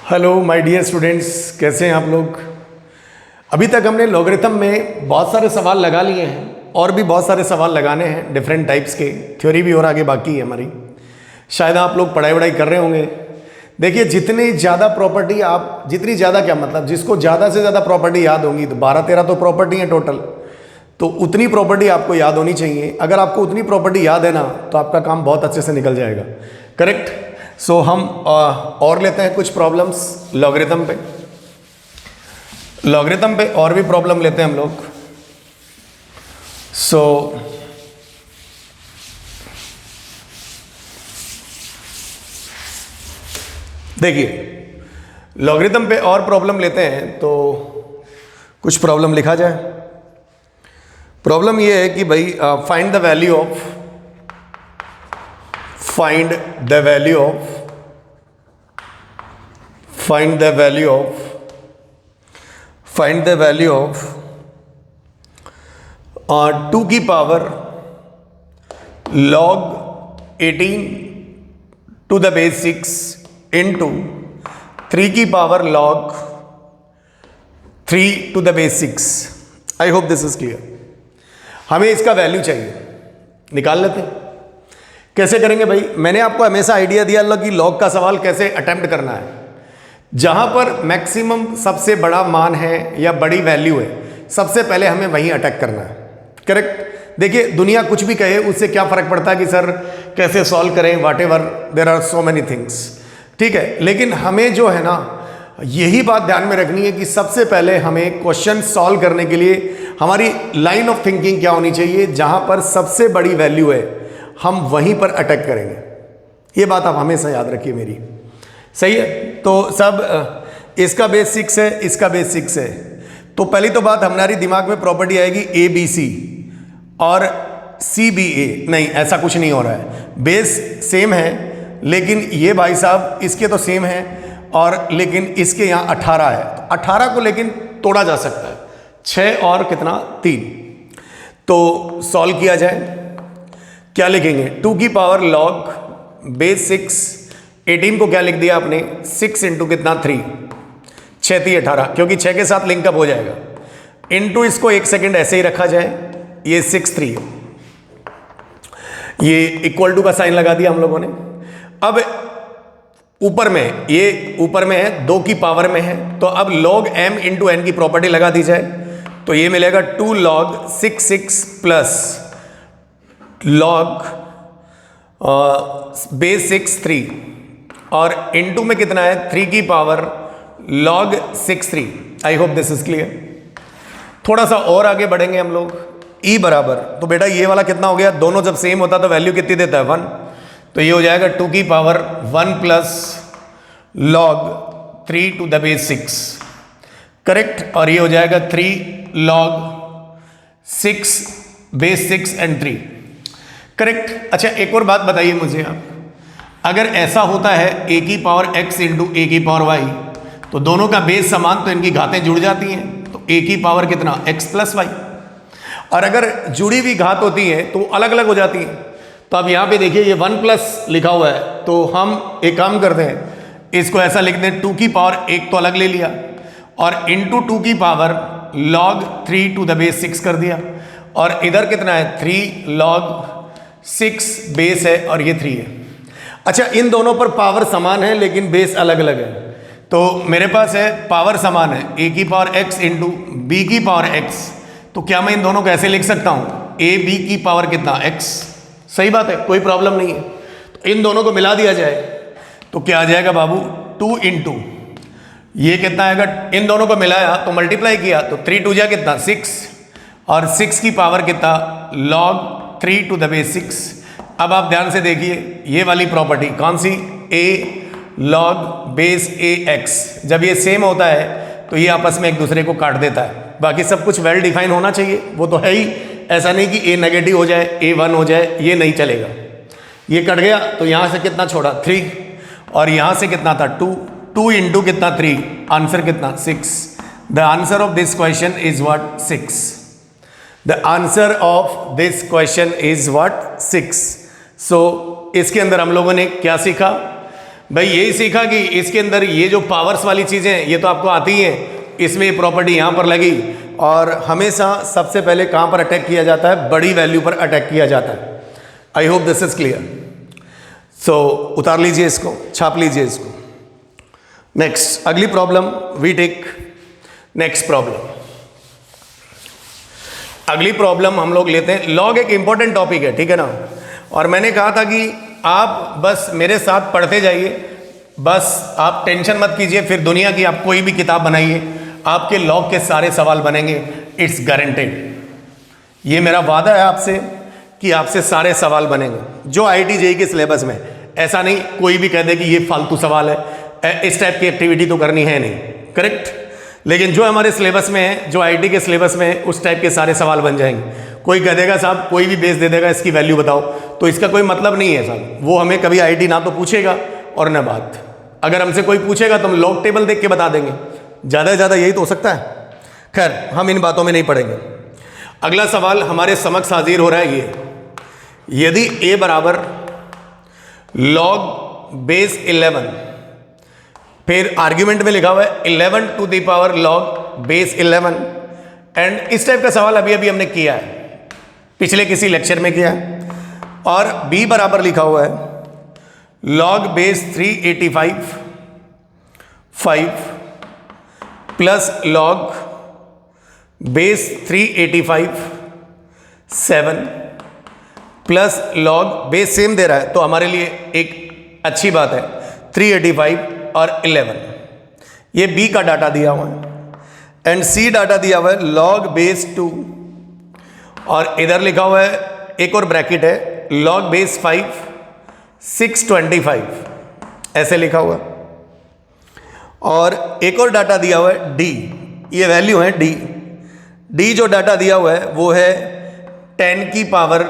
Hello my dear students, कैसे हैं आप लोग। अभी तक हमने लॉगरिथम में बहुत सारे सवाल लगा लिए हैं और भी बहुत सारे सवाल लगाने हैं डिफरेंट टाइप्स के। थ्योरी भी और आगे बाकी है हमारी। शायद आप लोग पढ़ाई कर रहे होंगे। देखिए, जितनी ज़्यादा प्रॉपर्टी आप, जितनी ज़्यादा क्या मतलब, जिसको ज़्यादा से ज़्यादा प्रॉपर्टी याद होंगी, तो 12-13 तो प्रॉपर्टी है टोटल, तो उतनी प्रॉपर्टी आपको याद होनी चाहिए। अगर आपको उतनी प्रॉपर्टी याद है ना, तो आपका काम बहुत अच्छे से निकल जाएगा। करेक्ट। सो हम और लेते हैं कुछ प्रॉब्लम्स लॉगरिथम पे। लॉगरिथम पे और भी प्रॉब्लम लेते हैं हम लोग। सो देखिए, लॉगरिथम पे और प्रॉब्लम लेते हैं, तो कुछ प्रॉब्लम लिखा जाए। प्रॉब्लम ये है कि भाई find the value of find the value of 2 की power log 18 to the base 6 into 3 की power log 3 to the base 6। I hope this is clear. हमें इसका वैल्यू चाहिए, निकाल लेते हैं। कैसे करेंगे भाई? मैंने आपको हमेशा आइडिया दिया कि लॉग का सवाल कैसे अटेम्प्ट करना है। जहां पर मैक्सिमम सबसे बड़ा मान है या बड़ी वैल्यू है, सबसे पहले हमें वहीं अटैक करना है। करेक्ट। देखिए, दुनिया कुछ भी कहे, उससे क्या फर्क पड़ता है कि सर कैसे सॉल्व करें, whatever, there are so many things. ठीक है, लेकिन हमें जो है ना, यही बात ध्यान में रखनी है कि सबसे पहले हमें क्वेश्चन सॉल्व करने के लिए हमारी लाइन ऑफ थिंकिंग क्या होनी चाहिए। जहां पर सबसे बड़ी वैल्यू है, हम वहीं पर अटैक करेंगे। ये बात आप हमेशा याद रखिए मेरी। सही है। तो सब इसका बेस 6 है, इसका बेस 6 है, तो पहली तो बात हमारी दिमाग में प्रॉपर्टी आएगी ABC और CBA। नहीं, ऐसा कुछ नहीं हो रहा है। बेस सेम है, लेकिन ये भाई साहब इसके तो सेम है, और लेकिन इसके यहाँ 18 है, तो 18 को लेकिन तोड़ा जा सकता है। 6 और कितना, 3। तो सॉल्व किया जाए, क्या लिखेंगे? 2 की पावर लॉग बेस 6, 18 को क्या लिख दिया आपने, 6 इंटू कितना, 3, 6 3 18, क्योंकि 6 के साथ लिंकअप हो जाएगा। इंटू इसको 1 सेकेंड ऐसे ही रखा जाए, ये 6 3, ये इक्वल टू का साइन लगा दिया हम लोगों ने। अब ऊपर में, ये ऊपर में है, 2 की पावर में है, तो अब log m इंटू n की प्रॉपर्टी लगा दी जाए, तो ये मिलेगा 2 log 6 प्लस लॉग बेस 6 3, और इनटू में कितना है, 3 की power log 6 3। I hope this is clear. थोड़ा सा और आगे बढ़ेंगे हम लोग। ई बराबर, तो बेटा ये वाला कितना हो गया, दोनों जब सेम होता तो वैल्यू कितनी देता है, 1, तो ये हो जाएगा 2 की power 1 plus log 3 to the base 6। Correct. और ये हो जाएगा 3 लॉग 6 बेस 6 एंड 3। करेक्ट। अच्छा, एक और बात बताइए मुझे आप, अगर ऐसा होता है a की पावर x इंटू a की पावर y, तो दोनों का बेस समान, तो इनकी घातें जुड़ जाती हैं, तो a की पावर कितना, x प्लस y। और अगर जुड़ी हुई घात होती है तो अलग अलग हो जाती हैं। तो अब यहाँ पे देखिए, ये 1 प्लस लिखा हुआ है, तो हम एक काम करते हैं, इसको ऐसा लिख दें, 2 की पावर 1 तो अलग ले लिया, और इंटू 2 की power log 3 to the base 6 कर दिया, और इधर कितना है, 3 log 6 बेस है, और ये 3 है। अच्छा, इन दोनों पर पावर समान है लेकिन बेस अलग अलग है, तो मेरे पास है पावर समान है, a की पावर x इंटू b की पावर x, तो क्या मैं इन दोनों को ऐसे लिख सकता हूँ, a b की पावर कितना, x। सही बात है, कोई प्रॉब्लम नहीं है। तो इन दोनों को मिला दिया जाए, तो क्या आ जाएगा बाबू, 2 इंटू ये कितना आएगा, इन दोनों को मिलाया तो मल्टीप्लाई किया, तो 3 2 जा कितना, 6, और 6 की पावर कितना, log 3 टू द बेस 6। अब आप ध्यान से देखिए, ये वाली प्रॉपर्टी कौन सी, a log बेस ax, जब ये सेम होता है तो ये आपस में एक दूसरे को काट देता है। बाकी सब कुछ वेल डिफाइन होना चाहिए, वो तो है ही। ऐसा नहीं कि a नेगेटिव हो जाए, a 1 हो जाए, ये नहीं चलेगा। ये कट गया, तो यहां से कितना छोड़ा, 3, और यहां से कितना था, 2, 2 इंटू कितना, 3, आंसर कितना, 6। The answer of this question is what, 6। The answer of this question is what, 6। सो इसके अंदर हम लोगों ने क्या सीखा, भाई यही सीखा कि इसके अंदर ये जो पावर्स वाली चीज़ें हैं ये तो आपको आती ही हैं, इसमें ये प्रॉपर्टी यहाँ पर लगी और हमेशा सबसे पहले कहाँ पर अटैक किया जाता है, बड़ी वैल्यू पर अटैक किया जाता है। I hope this is clear. So उतार लीजिए इसको, छाप लीजिए इसको। नेक्स्ट अगली problem we take next problem. अगली प्रॉब्लम हम लोग लेते हैं, लॉग एक इंपॉर्टेंट टॉपिक है, ठीक है ना, और मैंने कहा था कि आप बस मेरे साथ पढ़ते जाइए, बस आप टेंशन मत कीजिए, फिर दुनिया की आप कोई भी किताब बनाइए आपके लॉग के सारे सवाल बनेंगे, इट्स गारंटेड। ये मेरा वादा है आपसे कि आपसे सारे सवाल बनेंगे जो IIT JEE के सिलेबस में। ऐसा नहीं कोई भी कह दे कि ये फालतू सवाल है, इस टाइप की एक्टिविटी तो करनी है नहीं, करेक्ट। लेकिन जो हमारे सिलेबस में है, जो IIT के सिलेबस में है, उस टाइप के सारे सवाल बन जाएंगे। कोई कह देगा साहब कोई भी बेस दे देगा इसकी वैल्यू बताओ, तो इसका कोई मतलब नहीं है साहब, वो हमें कभी IIT ना तो पूछेगा और न बात। अगर हमसे कोई पूछेगा तो हम लॉग टेबल देख के बता देंगे, ज़्यादा से ज़्यादा यही तो हो सकता है। खैर हम इन बातों में नहीं पड़ेंगे। अगला सवाल हमारे समक्ष हाजिर हो रहा है ये, यदि a बराबर log बेस 11, फिर आर्ग्यूमेंट में लिखा हुआ है 11 to the power log base 11, and इस टाइप का सवाल अभी अभी हमने किया है, पिछले किसी लेक्चर में किया है। और b बराबर लिखा हुआ है log base 385 5 plus log base 385 7 plus log base same दे रहा है तो हमारे लिए एक अच्छी बात है, 385 और 11। ये b का डाटा दिया हुआ है एंड c डाटा दिया हुआ है log बेस 2, और इधर लिखा हुआ है एक और ब्रैकेट है log बेस 5 625, ऐसे लिखा हुआ है। और एक और डाटा दिया हुआ है d, ये वैल्यू है d जो डाटा दिया हुआ है वो है 10 की पावर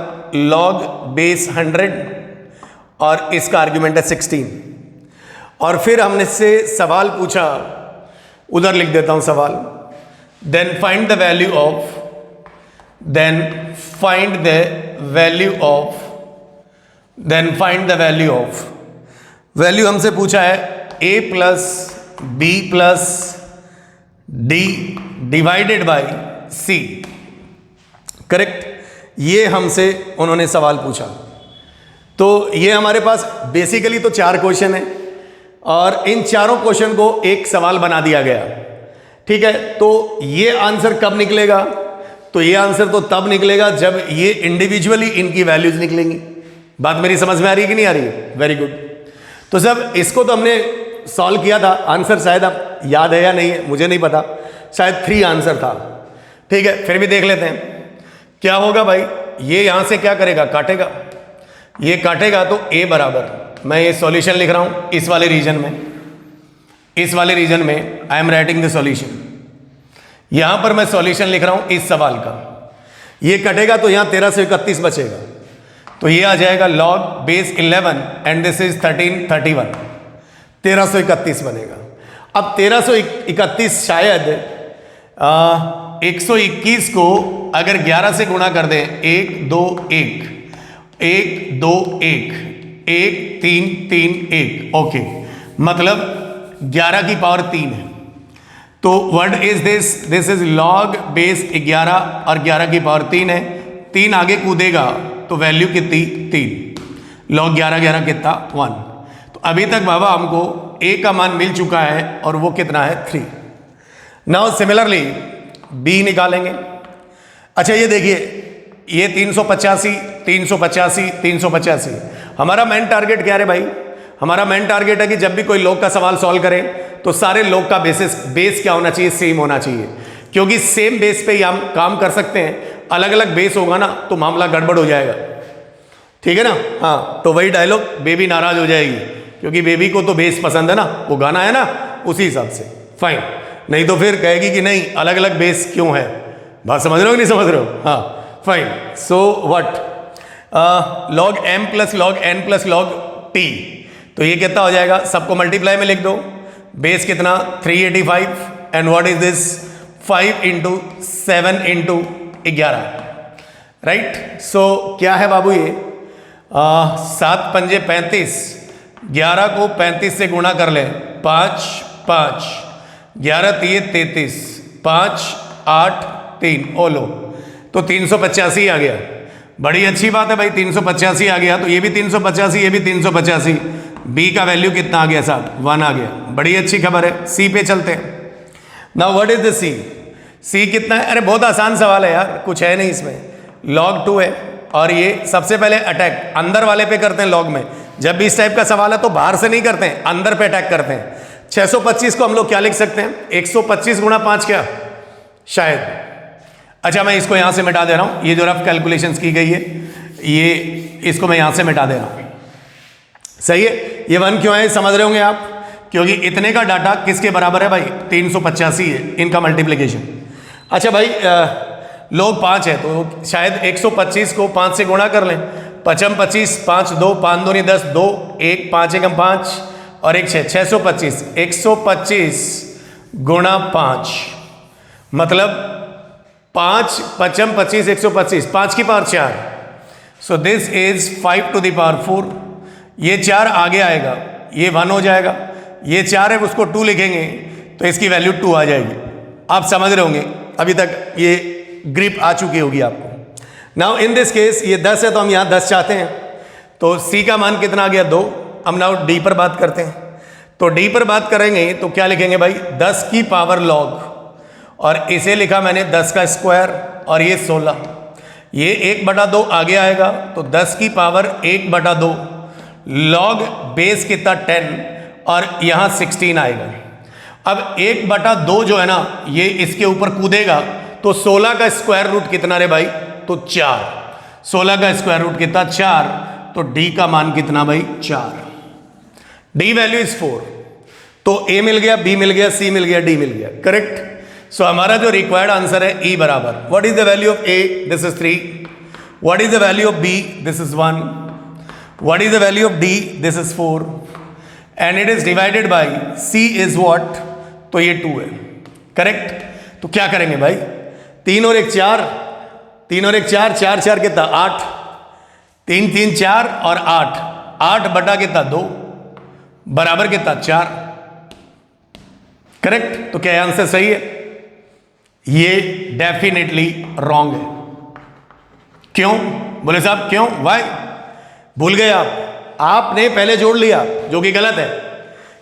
log बेस 100 और इसका आर्ग्यूमेंट है 16। और फिर हमने इससे सवाल पूछा, उधर लिख देता हूं सवाल, then find the value of, then find the value of, then find the value of, value हमसे पूछा है a plus b plus d divided by c, correct. ये हमसे उन्होंने सवाल पूछा। तो ये हमारे पास बेसिकली तो 4 क्वेश्चन है और इन चारों क्वेश्चन को एक सवाल बना दिया गया, ठीक है। तो ये आंसर कब निकलेगा, तो ये आंसर तो तब निकलेगा जब ये इंडिविजुअली इनकी वैल्यूज निकलेंगी। बात मेरी समझ में आ रही है कि नहीं आ रही है? Very good. तो सब इसको तो हमने सॉल्व किया था, आंसर शायद आप याद है या नहीं है मुझे नहीं पता, शायद 3 आंसर था, ठीक है। फिर भी देख लेते हैं क्या होगा भाई। ये यहां से क्या करेगा, काटेगा, ये काटेगा तो a बराबर, मैं ये सॉल्यूशन लिख रहा हूं इस वाले रीजन में, इस वाले रीजन में I am writing the solution, यहां पर मैं सॉल्यूशन लिख रहा हूं इस सवाल का। ये कटेगा तो यहां 1331 बचेगा, तो ये आ जाएगा log base 11 and this is 1331, 1331 बनेगा। अब 1331 शायद 121 को अगर 11 से गुणा कर दें, 1 2 1 1 2 1 1 3 3 1, ओके, मतलब 11 की पावर 3 है। तो what is this, this is log base 11 और 11 की पावर 3 है, 3 आगे कूदेगा तो वैल्यू कितनी 3, log 11 11 कितना 1। तो अभी तक बाबा हमको a का मान मिल चुका है और वो कितना है 3। नाउ सिमिलरली b निकालेंगे। अच्छा ये देखिए, ये 385 385 385, हमारा मेन टारगेट क्या है भाई, हमारा मेन टारगेट है कि जब भी कोई लॉग का सवाल सॉल्व करें तो सारे लॉग का बेस क्या होना चाहिए, सेम होना चाहिए, क्योंकि सेम बेस पे ही हम काम कर सकते हैं। अलग अलग बेस होगा ना तो मामला गड़बड़ हो जाएगा, ठीक है ना। हाँ, तो वही डायलॉग, बेबी नाराज हो जाएगी क्योंकि बेबी को तो बेस पसंद है ना, वो गाना है ना, उसी हिसाब से फाइन। नहीं तो फिर कहेगी कि नहीं अलग अलग बेस क्यों है, बात समझ रहे हो कि नहीं समझ रहे हो? हाँ fine. So what, log m plus log n plus log t, तो ये कितना हो जाएगा, सबको मल्टीप्लाई में लिख दो। बेस कितना 385 and what is this 5 into 7 into 11, right. So क्या है बाबू ये 7 पंजे 35, 11 को 35 से गुणा कर लें, 5 5, 11 3 33, 5 8 3, ओ लो, तो 385 आ गया। बड़ी अच्छी बात है भाई, 385 आ गया, तो ये भी 385, ये भी 385, बी का वैल्यू कितना आ गया साहब, 1 आ गया। बड़ी अच्छी खबर है। सी पे चलते हैं। नाउ व्हाट इज द सी? सी कितना है? अरे बहुत आसान सवाल है यार, कुछ है नहीं इसमें। log 2 है, और ये सबसे पहले अटैक अंदर वाले पे करते हैं लॉग में। जब भी इस टाइप का सवाल है तो बाहर से नहीं करते हैं, अंदर पे अटैक करते हैं। 625 को हम लोग क्या लिख सकते हैं? 125 गुणा 5 क्या, शायद। अच्छा, मैं इसको यहां से मिटा दे रहा हूं, ये जो रफ कैलकुलेशंस की गई है, ये इसको मैं यहां से मिटा दे रहा हूं। सही है। ये 1 क्यों है समझ रहे होंगे आप, क्योंकि इतने का डाटा किसके बराबर है भाई, 385 है, इनका मल्टीप्लीकेशन। अच्छा भाई, लोग 5 है तो शायद 125 को 5 से गुणा कर लें। 5 25, 5 2, 5 2 10, 2 1, 5 1 5 और 1 6, 625। 125 गुणा 5 मतलब 5 5 25, 125, 5 की power 4। So this is 5 to the power 4। ये 4 आगे आएगा, ये 1 हो जाएगा। ये 4 है, उसको 2 लिखेंगे तो इसकी वैल्यू 2 आ जाएगी। आप समझ रहे होंगे, अभी तक ये ग्रिप आ चुकी होगी आपको। नाउ इन दिस केस ये 10 है तो हम यहाँ 10 चाहते हैं, तो सी का मान कितना आ गया, 2। हम नाउ डी पर बात करते हैं। तो डी पर बात करेंगे तो क्या लिखेंगे भाई, 10 की पावर लॉग, और इसे लिखा मैंने 10 का स्क्वायर, और ये 16। ये 1/2 आगे आएगा तो 10 की पावर 1/2 लॉग बेस कितना 10, और यहाँ 16 आएगा। अब 1/2 जो है ना, ये इसके ऊपर कूदेगा तो 16 का स्क्वायर रूट कितना रे भाई, तो 4। 16 का स्क्वायर रूट कितना, 4। तो डी का मान कितना भाई, 4। D value is 4। तो ए मिल गया, बी मिल गया, सी मिल गया, डी मिल गया, करेक्ट। सो हमारा जो रिक्वायर्ड आंसर है ई बराबर, what is the value of A, this is 3। What is the value of B, this is 1। What is the value of D, this is 4, and it is divided by C is what, तो ये 2 है, correct. तो क्या करेंगे भाई, 3 और 1 4, 3 और 1 4, 4 4 कितना 8, 3 3 4 और 8, 8 बटा कितना 2 बराबर कितना 4, करेक्ट। तो क्या आंसर सही है? ये डेफिनेटली रॉन्ग है। क्यों बोले साहब, क्यों, वाई? भूल गए आपने पहले जोड़ लिया, जो कि गलत है।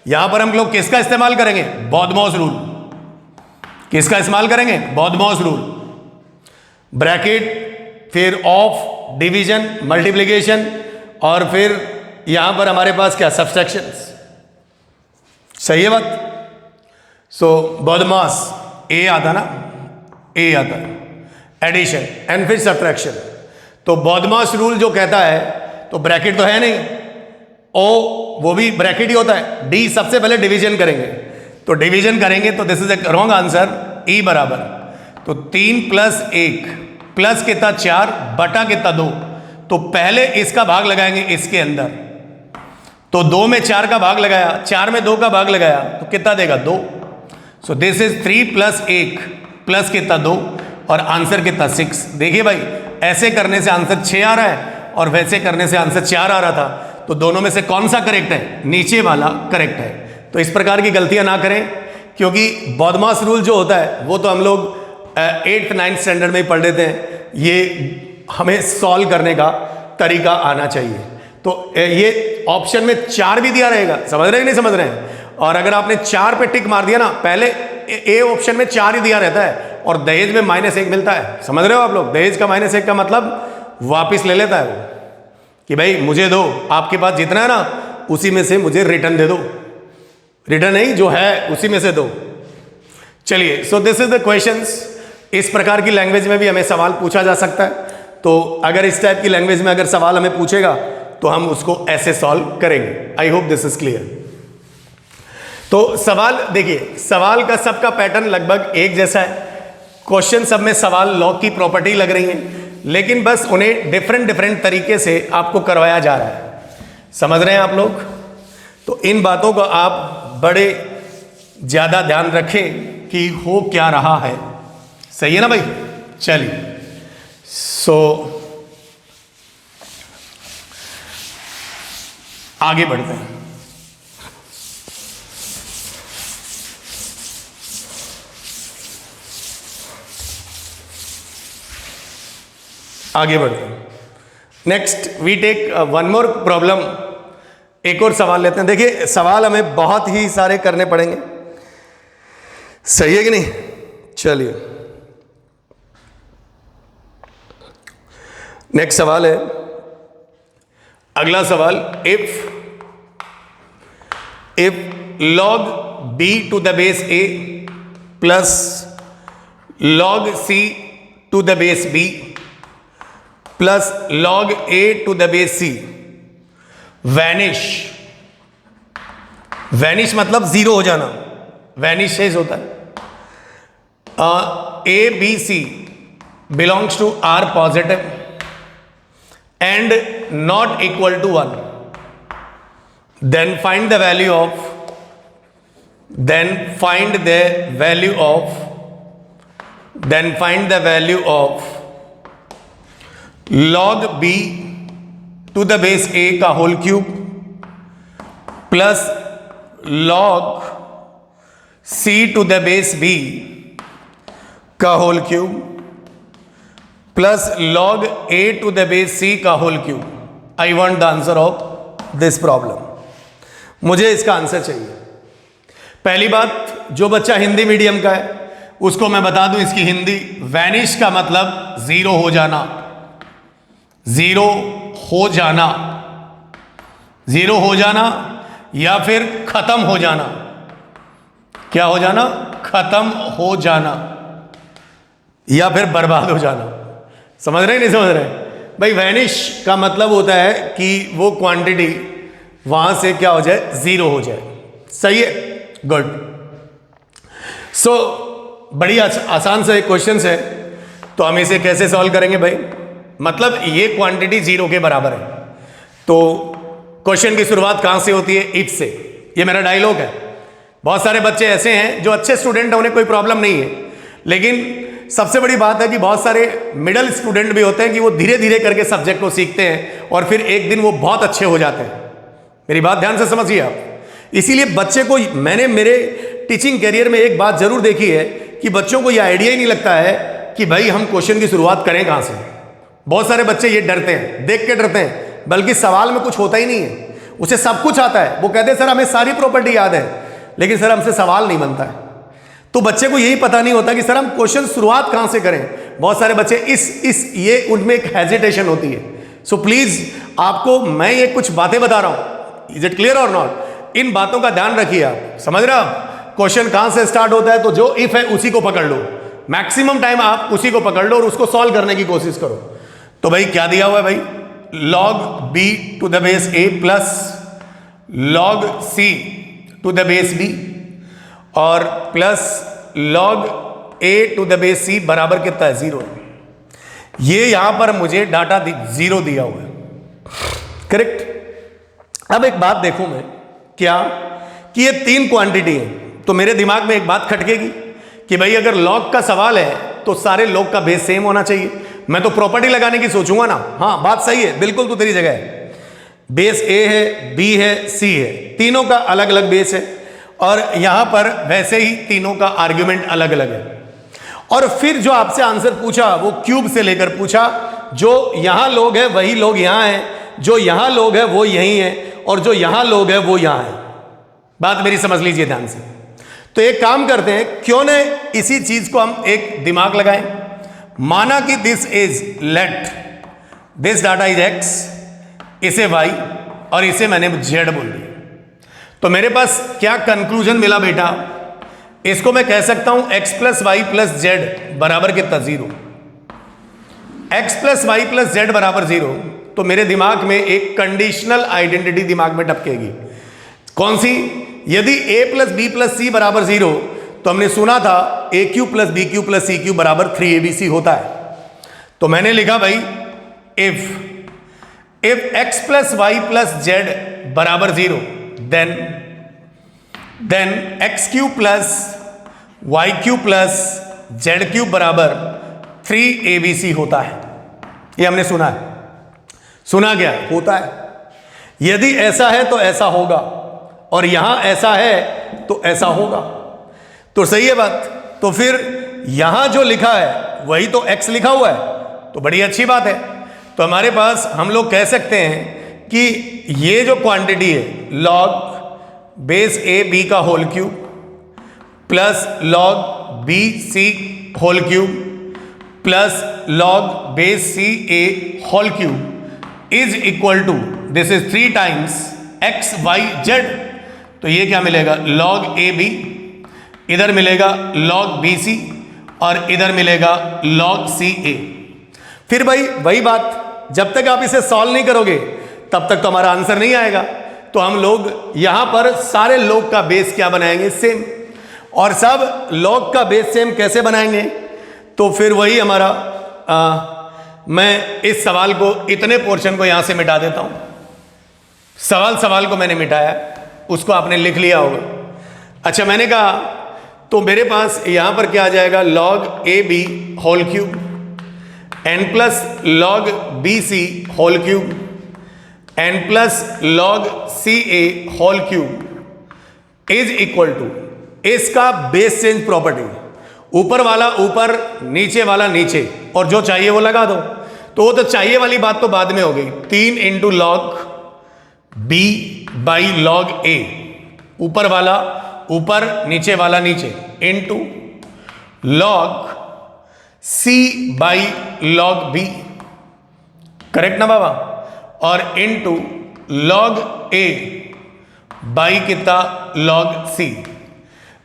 यहां पर हम लोग किसका इस्तेमाल करेंगे, बॉडमॉस रूल। किसका इस्तेमाल करेंगे, बॉडमॉस रूल। ब्रैकेट, फिर ऑफ, डिवीजन, मल्टीप्लिकेशन, और फिर यहां पर हमारे पास क्या, सब्सट्रैक्शंस। सही है बात। सो बॉडमॉस ए आता ना, ए आता, एडिशन एंड फिर सब्ट्रैक्शन। तो बॉडमॉस रूल जो कहता है, तो ब्रैकेट तो है नहीं, ओ वो भी ब्रैकेट ही होता है, डी सबसे पहले डिवीजन करेंगे, तो डिवीजन करेंगे तो this is a wrong answer, E बराबर। तो 3 + 1 प्लस कितना 4 बटा कितना 2, तो पहले इसका भाग लगाएंगे इसके अंदर, तो 2 में 4 का भाग लगाया, 4 में 2 का भाग लगाया, तो कितना देगा 2। सो दिस इज 3 + 1 प्लस कितना 2, और आंसर कितना 6। देखिए भाई, ऐसे करने से आंसर 6 आ रहा है और वैसे करने से आंसर 4 आ रहा था, तो दोनों में से कौन सा करेक्ट है, नीचे वाला करेक्ट है। तो इस प्रकार की गलतियां ना करें, क्योंकि बॉडमॉस रूल जो होता है वो तो हम लोग 8th 9th स्टैंडर्ड में ही पढ़ लेते हैं, ये हमें सॉल्व करने का तरीका आना चाहिए। तो ये ऑप्शन में 4 भी दिया रहेगा, समझ रहे हैं नहीं समझ रहे हैं? और अगर आपने 4 पे टिक मार दिया ना, पहले ए ऑप्शन में 4 ही दिया रहता है, और दहेज में -1 मिलता है, समझ रहे हो आप लोग? दहेज का -1 का मतलब वापिस ले लेता है वो, कि भाई मुझे दो, आपके पास जितना है ना उसी में से मुझे रिटर्न दे दो, रिटर्न नहीं जो है उसी में से दो। चलिए, सो दिस इज द क्वेश्चंस। इस प्रकार की लैंग्वेज में भी हमें सवाल पूछा जा सकता है, तो अगर इस टाइप की लैंग्वेज में अगर सवाल हमें पूछेगा तो हम उसको ऐसे सॉल्व करेंगे। आई होप दिस इज क्लियर। तो सवाल देखिए, सवाल का सबका पैटर्न लगभग एक जैसा है, क्वेश्चन सब में सवाल लॉग की प्रॉपर्टी लग रही है, लेकिन बस उन्हें डिफरेंट तरीके से आपको करवाया जा रहा है। समझ रहे हैं आप लोग? तो इन बातों को आप बड़े ज़्यादा ध्यान रखें कि हो क्या रहा है। सही है ना भाई? चलिए, सो आगे बढ़ते हैं। आगे बढ़ते हैं। Next we take one more problem, एक और सवाल लेते हैं। देखिए सवाल हमें बहुत ही सारे करने पड़ेंगे, सही है कि नहीं? चलिए नेक्स्ट सवाल है, अगला सवाल, if log b to the base a plus log c to the base b plus log a to the base c vanish, vanish मतलब जीरो हो जाना, वैनिश शेष होता है। A B C belongs to R positive and not equal to 1, then find the value of log b to the base a का whole cube plus log c to the base b का whole cube plus log a to the base c का whole cube. I want the answer of this problem, मुझे इसका answer चाहिए। पहली बात, जो बच्चा हिंदी मीडियम का है उसको मैं बता दूं इसकी हिंदी, वैनिश का मतलब जीरो हो जाना, जीरो हो जाना, जीरो हो जाना या फिर खत्म हो जाना। क्या हो जाना? खत्म हो जाना या फिर बर्बाद हो जाना। समझ रहे नहीं समझ रहे भाई? वैनिश का मतलब होता है कि वो क्वांटिटी वहां से क्या हो जाए? जीरो हो जाए। सही है, गुड। सो बड़ी आसान सा एक क्वेश्चन है, तो हम इसे कैसे सॉल्व करेंगे भाई? मतलब ये क्वांटिटी जीरो के बराबर है, तो क्वेश्चन की शुरुआत कहां से होती है? इफ से। ये मेरा डायलॉग है। बहुत सारे बच्चे ऐसे हैं जो अच्छे स्टूडेंट हैं, उन्हें कोई प्रॉब्लम नहीं है, लेकिन सबसे बड़ी बात है कि बहुत सारे मिडिल स्टूडेंट भी होते हैं कि वो धीरे धीरे करके सब्जेक्ट को सीखते हैं और फिर एक दिन वो बहुत अच्छे हो जाते हैं। मेरी बात ध्यान से समझिए आप। इसीलिए बच्चे को, मैंने मेरे टीचिंग करियर में एक बात जरूर देखी है कि बच्चों को यह आइडिया ही नहीं लगता है कि भाई हम क्वेश्चन की शुरुआत करें कहां से। बहुत सारे बच्चे ये डरते हैं, देख के डरते हैं, बल्कि सवाल में कुछ होता ही नहीं है, उसे सब कुछ आता है। वो कहते हैं सर हमें सारी प्रॉपर्टी याद है, लेकिन सर हमसे सवाल नहीं बनता है। तो बच्चे को यही पता नहीं होता कि सर हम क्वेश्चन शुरुआत कहां से करें। बहुत सारे बच्चे ये उनमें एक हेजिटेशन होती है। सो प्लीज आपको मैं ये कुछ बातें बता रहा हूं, इज इट क्लियर और नॉट? इन बातों का ध्यान रखिए आप। समझ रहे हो आप? क्वेश्चन कहां से स्टार्ट होता है, तो जो इफ है उसी को पकड़ लो, मैक्सिमम टाइम आप उसी को पकड़ लो और उसको सॉल्व करने की कोशिश करो। तो भाई क्या दिया हुआ है भाई? log b to the base a plus log c to the base b और plus log a to the base c बराबर कितना है? जीरो। ये यहां पर मुझे डाटा जीरो दिया हुआ है, करेक्ट। अब एक बात देखूं मैं, क्या कि ये तीन क्वांटिटी है, तो मेरे दिमाग में एक बात खटकेगी कि भाई अगर log का सवाल है तो सारे log का बेस सेम होना चाहिए। मैं तो प्रॉपर्टी लगाने की सोचूंगा ना। हाँ बात सही है, बिल्कुल तो तेरी जगह है। बेस a है, b है, c है, तीनों का अलग अलग बेस है और यहां पर वैसे ही तीनों का आर्ग्यूमेंट अलग अलग है। और फिर जो आपसे आंसर पूछा वो क्यूब से लेकर पूछा, जो यहां लोग है वही लोग यहां है, जो यहां लोग है वो यही है, और जो यहां लोग है वो यहां है। बात मेरी समझ लीजिए ध्यान से। तो एक काम करते हैं, क्यों न इसी चीज को हम एक दिमाग लगाएं। माना कि this is let this data is x, इसे y और इसे मैंने z बोल दिया। तो मेरे पास क्या कंक्लूजन मिला बेटा? इसको मैं कह सकता हूं x plus Y plus Z बराबर कितना? Zero. x plus Y plus Z बराबर जीरो। तो मेरे दिमाग में एक कंडीशनल आइडेंटिटी दिमाग में टपकेगी। कौन सी? यदि a प्लस बी प्लस सी बराबर जीरो, तो हमने सुना था A cube plus B cube plus C cube बराबर 3abc होता है। तो मैंने लिखा भाई if x plus Y plus Z बराबर zero, then X cube plus Y cube plus Z cube बराबर 3abc होता है। ये हमने सुना है। सुना क्या? होता है। यदि ऐसा है तो ऐसा होगा, और यहां ऐसा है तो ऐसा होगा। तो सही है बात। तो फिर यहां जो लिखा है वही तो x लिखा हुआ है, तो बड़ी अच्छी बात है। तो हमारे पास हम लोग कह सकते हैं कि ये जो क्वांटिटी है लॉग बेस ए बी का whole cube plus log B C whole cube plus log base C A whole cube is equal to this is 3 times X Y Z. तो ये क्या मिलेगा लॉग ए बी, इधर मिलेगा log B सी और इधर मिलेगा लॉग सी ए। फिर भाई वही बात, जब तक आप इसे सॉल्व नहीं करोगे तब तक तो हमारा आंसर नहीं आएगा। तो हम लोग यहां पर सारे लॉग का बेस क्या बनाएंगे सेम, और सब लॉग का बेस सेम कैसे बनाएंगे, तो फिर वही हमारा मैं इस सवाल को इतने पोर्शन को यहां से मिटा देता हूं। सवाल को मैंने मिटाया, उसको आपने लिख लिया होगा। अच्छा मैंने कहा तो मेरे पास यहां पर क्या आ जाएगा log A B whole cube N plus log B C whole cube N plus log C A whole cube is equal to इसका बेस चेंज प्रॉपर्टी, ऊपर वाला ऊपर नीचे वाला नीचे, और जो चाहिए वो लगा दो। तो वो तो चाहिए वाली बात तो बाद में हो गई, 3 into log B by log A, ऊपर वाला ऊपर नीचे वाला नीचे, into log C by log B, correct ना बाबा, और इंटू लॉग ए बाई कितना लॉग सी।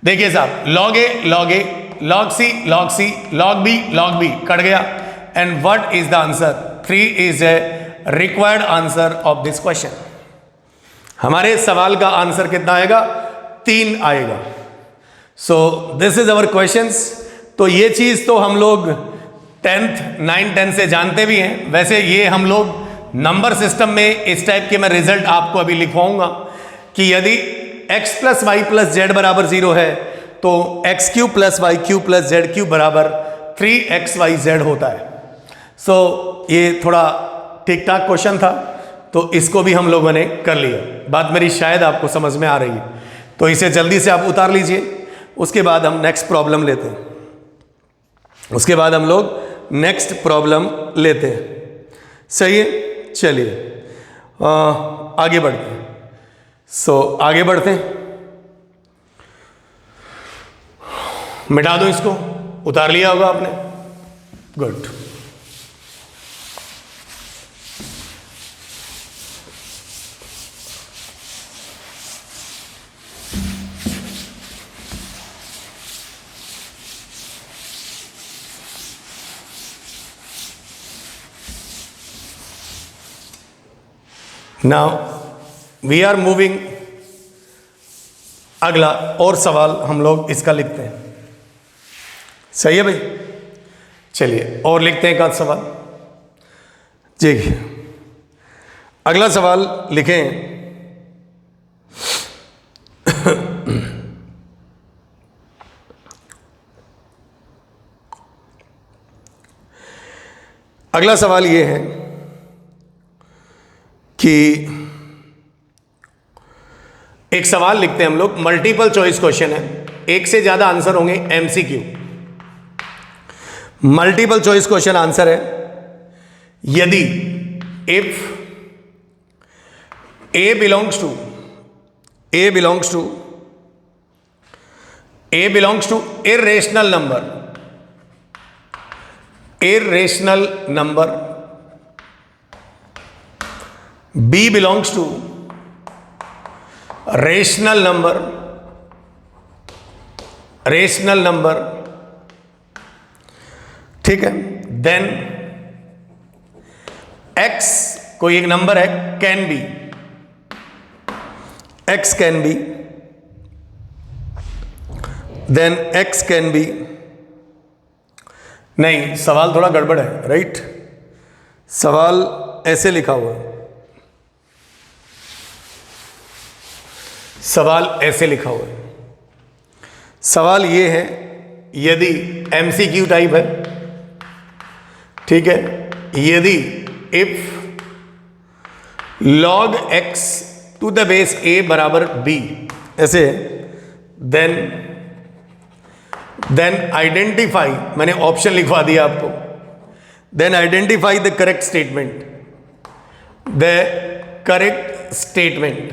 देखिए साहब log A log A log C log B cut गया, and what is the answer 3 is a required answer of this question. हमारे सवाल का आंसर कितना आएगा 3 आएगा। So this is our questions. तो ये चीज तो हम लोग 10th 9 10 से जानते भी हैं। वैसे ये हम लोग नंबर सिस्टम में इस टाइप के मैं रिजल्ट आपको अभी लिखवाऊंगा कि यदि x plus Y plus Z बराबर 0 है तो X cube plus Y cube plus Z cube बराबर 3xyz होता है। सो ये थोड़ा ठीक ठाक क्वेश्चन था, तो इसको भी हम लोगों ने कर लिया। बात मेरी शायद आपको समझ में आ रही है, तो इसे जल्दी से आप उतार लीजिए। उसके बाद हम नेक्स्ट प्रॉब्लम लेते हैं, उसके बाद हम लोग नेक्स्ट प्रॉब्लम लेते हैं। सही है, चलिए आगे बढ़ते हैं। आगे बढ़ते हैं, मिटा दो इसको, उतार लिया होगा आपने, good. Now we are moving, अगला और सवाल हम लोग इसका लिखते हैं। सही है भाई, चलिए और लिखते हैं एक आध सवाल। जी अगला सवाल लिखें। अगला सवाल ये है कि एक सवाल लिखते हैं हम लोग, मल्टीपल चॉइस क्वेश्चन है, एक से ज्यादा आंसर होंगे, MCQ. Multiple choice question answer है, यदि if A belongs to irrational number, B belongs to rational number, ठीक है। देन x कोई एक नंबर है, x can be, then x can be, नहीं सवाल थोड़ा गड़बड़ है, राइट। सवाल ऐसे लिखा हुआ है, सवाल ऐसे लिखा हुआ है। सवाल ये है, यदि एमसीक्यू टाइप है, ठीक है, यदि if log x to the base a बराबर b ऐसे, देन आइडेंटिफाई, मैंने ऑप्शन लिखवा दिया आपको, then identify the correct statement, the correct statement,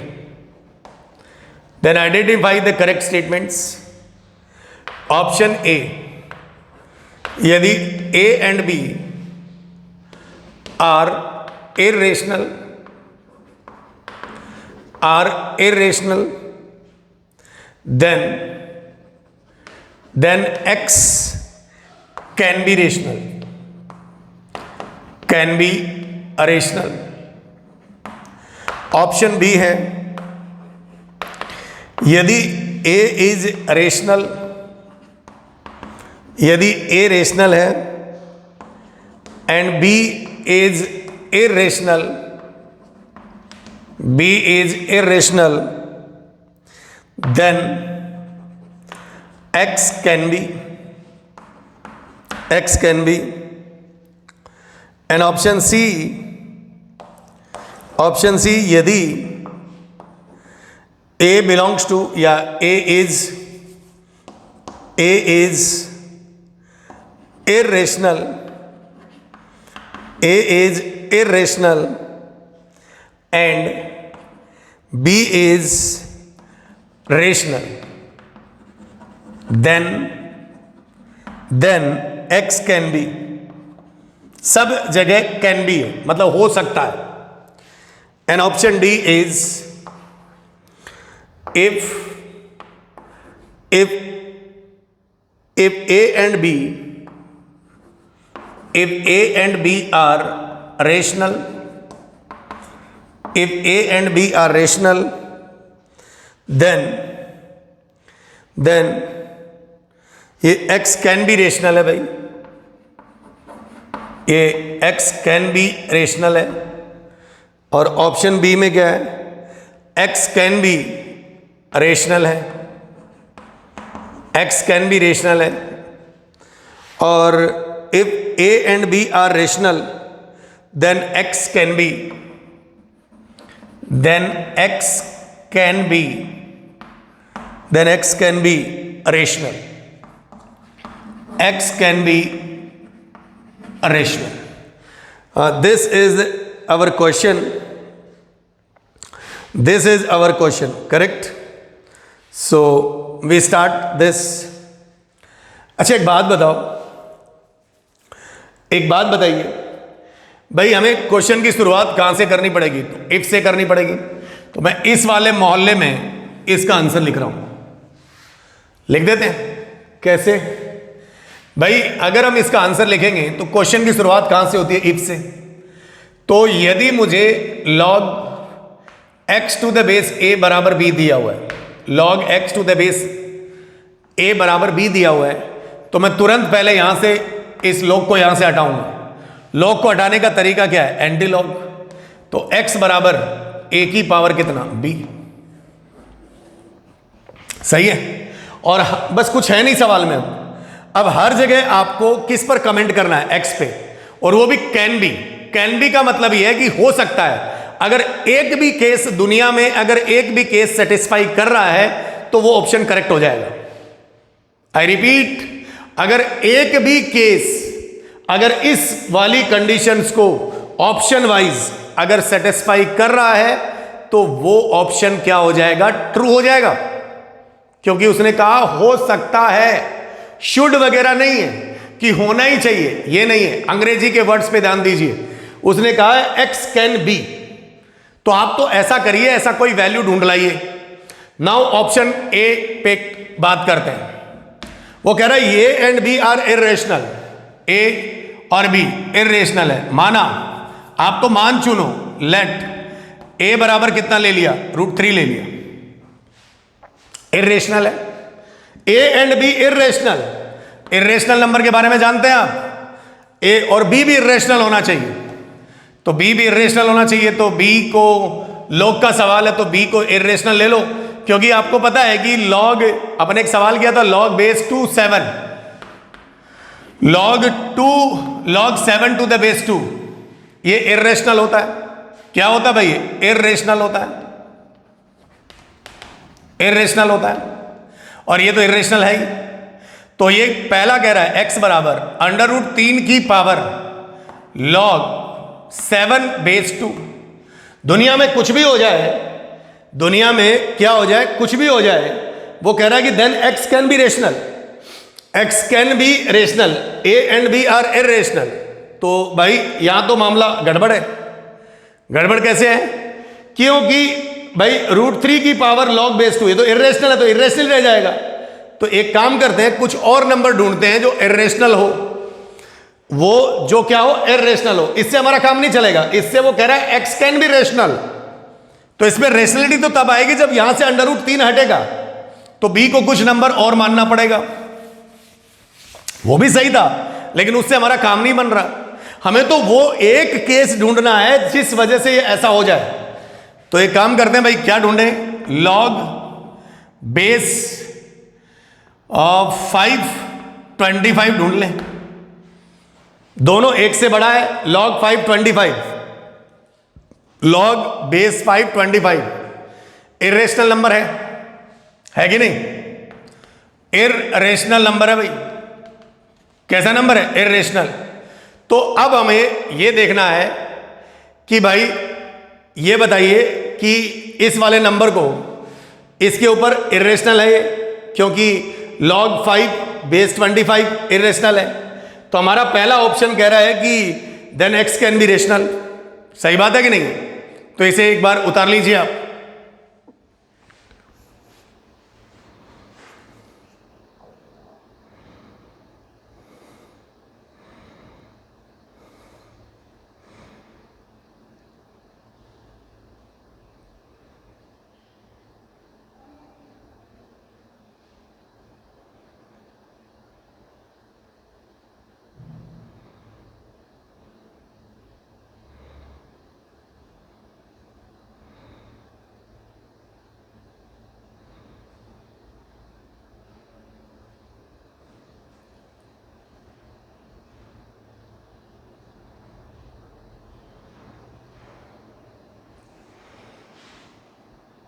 then identify the correct statements. Option A, यदि A and B are irrational, then x can be rational, can be irrational। Option B है, यदि a is rational, यदि a rational है and b is irrational, then x can be, and option C, यदि a belongs to या a is irrational, and b is rational, then x can be, सब जगह can be है, मतलब हो सकता है। and option D is if A and B, are rational, then ये x can be rational है भाई, ये x can be rational है। और ऑप्शन बी में क्या है, x can be rational है, और if A and B are rational, then x can be rational, this is our question, correct? So we start this। अच्छा एक बात बताइए भाई, हमें क्वेश्चन की शुरुआत कहां से करनी पड़ेगी? तो इफ से करनी पड़ेगी। तो मैं इस वाले मोहल्ले में इसका आंसर लिख रहा हूं, लिख देते हैं। कैसे भाई? अगर हम इसका आंसर लिखेंगे तो क्वेश्चन की शुरुआत कहां से होती है? इफ से। तो यदि मुझे log x to the base a बराबर b दिया हुआ है, log x to the base a बराबर b दिया हुआ है, तो मैं तुरंत पहले यहां से इस log को यहां से हटाऊंगा। log को हटाने का तरीका क्या है? Anti log। तो x बराबर a की पावर कितना? b। सही है। और बस कुछ है नहीं सवाल में। अब हर जगह आपको किस पर कमेंट करना है? x पे, और वो भी कैन बी। कैन बी का मतलब यह है कि हो सकता है। अगर एक भी केस दुनिया में, अगर एक भी केस सेटिस्फाई कर रहा है तो वो ऑप्शन करेक्ट हो जाएगा। आई रिपीट, अगर एक भी केस, अगर इस वाली कंडीशंस को ऑप्शन वाइज अगर सेटिस्फाई कर रहा है तो वो ऑप्शन क्या हो जाएगा? ट्रू हो जाएगा। क्योंकि उसने कहा हो सकता है, शुड वगैरह नहीं है कि होना ही चाहिए, ये नहीं है। अंग्रेजी के वर्ड्स पे ध्यान दीजिए। उसने कहा है एक्स कैन बी, तो आप तो ऐसा करिए, ऐसा कोई वैल्यू ढूंढ लाइए। नाउ ऑप्शन ए पे बात करते हैं। वो कह रहा है A and B are irrational, A और बी इर्रेशनल है। माना, आप तो मान चुनो। लेट ए बराबर कितना ले लिया? √3 ले लिया। इर्रेशनल है। A and B irrational. Irrational number के बारे में जानते हैं आप? ए और बी भी इर्रेशनल होना चाहिए। तो बी भी इर्रेशनल होना चाहिए। तो बी को, लॉग का सवाल है तो बी को इर्रेशनल ले लो। क्योंकि आपको पता है कि लॉग, अपने एक सवाल किया था, log base 2 7, log 7 to the base 2, ये इर्रेशनल होता है। क्या होता है भाई? इर्रेशनल होता है, इर्रेशनल होता है। और ये तो इर्रेशनल है ही। तो ये पहला कह रहा है x बराबर √3 की पावर log 7 बेस 2। दुनिया में कुछ भी हो जाए, दुनिया में क्या हो जाए, कुछ भी हो जाए, वो कह रहा है कि then x can be rational, x can be rational, a and b are irrational. तो भाई यहां तो मामला गड़बड़ है। गड़बड़ कैसे है? क्योंकि भाई √3 की पावर log बेस 2, ये तो इरेशनल है, तो इरेशनल रह जाएगा। तो एक काम करते हैं, कुछ और नंबर ढूंढते हैं जो इरेशनल हो, वो जो क्या हो, इरेशनल हो। इससे हमारा काम नहीं चलेगा। इससे वो कह रहा है x कैन बी रेशनल, तो इसमें रेशनलिटी तो तब आएगी जब यहां से √3 हटेगा, तो b को कुछ नंबर और मानना पड़ेगा। वो भी सही था, लेकिन उससे हमारा काम नहीं बन रहा। हमें तो वो एक केस ढूंढना है जिस वजह से ये ऐसा हो जाए। तो एक काम करते हैं भाई, क्या ढूंढें? log बेस 525 ढूंढ लें। दोनों एक से बड़ा है, log 525, log base 525 irrational number है कि नहीं? इरेशनल नंबर है भाई। कैसा नंबर है? इरेशनल। तो अब हमें यह देखना है कि भाई ये बताइए कि इस वाले नंबर को, इसके ऊपर इरेशनल है ये, क्योंकि log 5 बेस 25 इरेशनल है। तो हमारा पहला ऑप्शन कह रहा है कि then x can be rational. सही बात है कि नहीं? तो इसे एक बार उतार लीजिए आप।